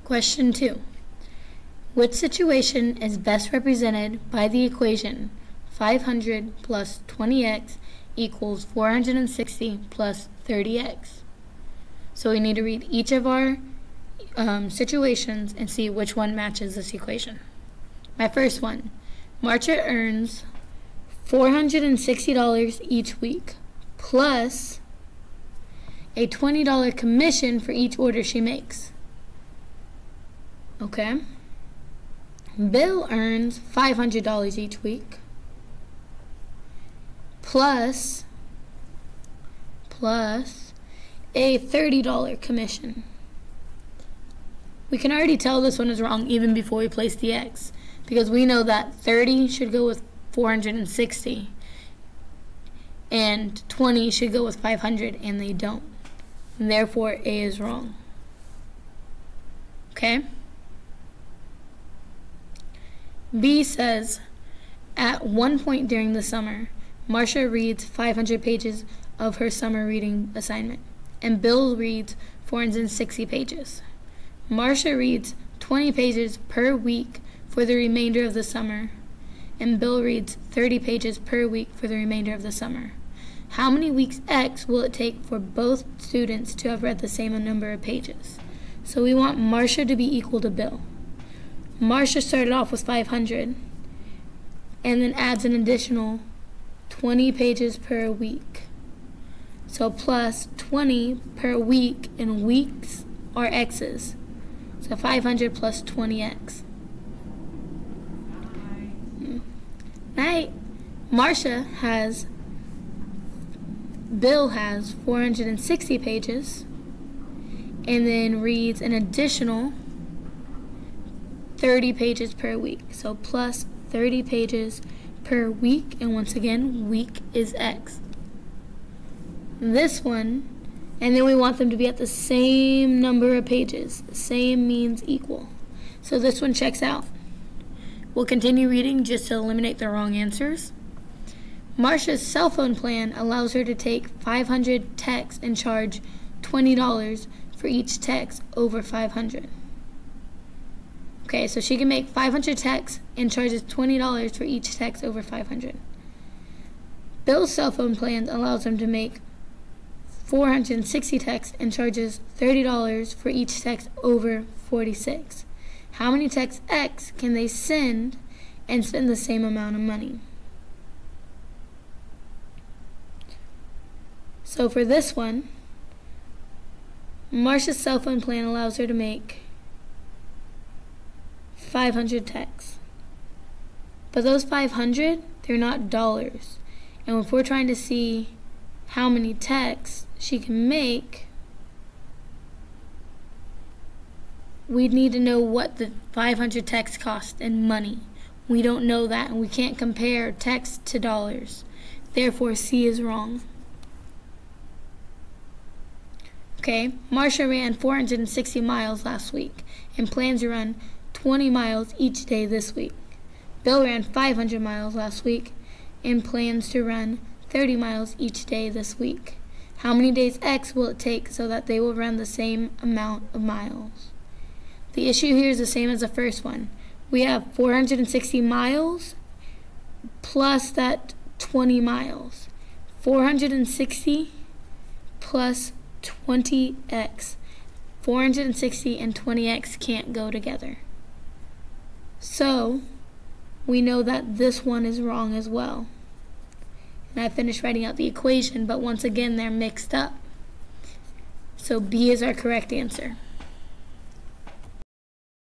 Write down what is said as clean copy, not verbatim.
Question 2. Which situation is best represented by the equation 500 plus 20x equals 460 plus 30x? So we need to read each of our situations and see which one matches this equation. My first one, Marcia earns $460 each week plus a $20 commission for each order she makes. Okay. Bill earns $500 each week plus a $30 commission. We can already tell this one is wrong even before we place the x, because we know that 30 should go with 460 and 20 should go with 500, and they don't. And therefore, A is wrong. Okay? B says, at one point during the summer, Marcia reads 500 pages of her summer reading assignment, and Bill reads 460 pages. Marcia reads 20 pages per week for the remainder of the summer, and Bill reads 30 pages per week for the remainder of the summer. How many weeks X will it take for both students to have read the same number of pages? So we want Marcia to be equal to Bill. Marcia started off with 500 and then adds an additional 20 pages per week. So plus 20 per week, and weeks are X's. So 500 plus 20X. Night. Bill has 460 pages and then reads an additional 30 pages per week. So plus 30 pages per week, and once again, week is X. This one, and then we want them to be at the same number of pages. Same means equal. So this one checks out. We'll continue reading just to eliminate the wrong answers. Marcia's cell phone plan allows her to take 500 texts and charge $20 for each text over 500. Okay, so she can make 500 texts and charges $20 for each text over 500. Bill's cell phone plan allows him to make 460 texts and charges $30 for each text over 46. How many texts X can they send and spend the same amount of money? So for this one, Marcia's cell phone plan allows her to make 500 texts. But those 500, they're not dollars. And if we're trying to see how many texts she can make, we'd need to know what the 500 texts cost in money. We don't know that, and we can't compare texts to dollars. Therefore, C is wrong. Okay, Marcia ran 460 miles last week and plans to run 20 miles each day this week. Bill ran 500 miles last week and plans to run 30 miles each day this week. How many days X will it take so that they will run the same amount of miles? The issue here is the same as the first one. We have 460 miles plus that 20 miles. 460 plus 20x. 460 and 20x can't go together. So we know that this one is wrong as well. And I finished writing out the equation, but once again they're mixed up. So B is our correct answer.